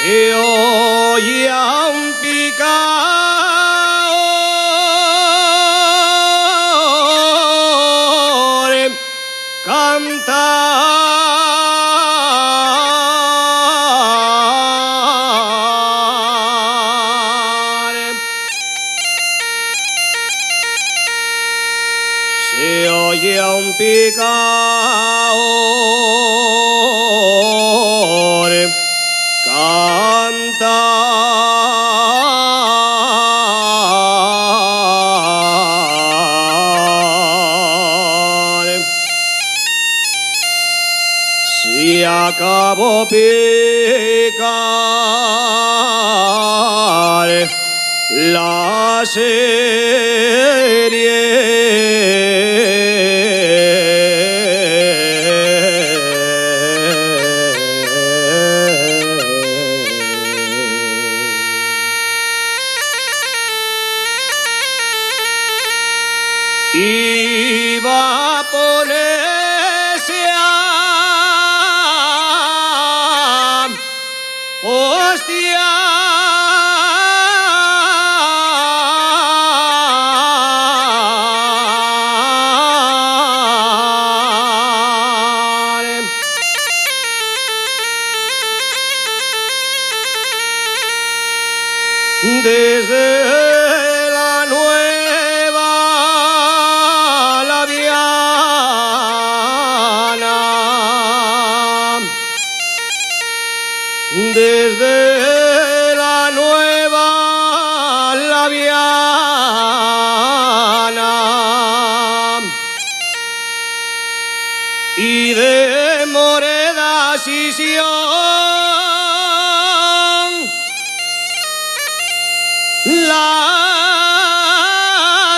se oía un picador cantar. Se oía un picador cantar. Se acabó picar la iba a ponerse a hostiar. Desde la nueva Laviana, desde la nueva Laviana y de Moreda Sisión, la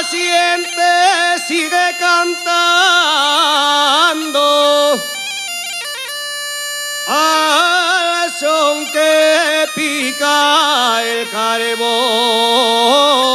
siente sigue cantando al son que pica el carbón.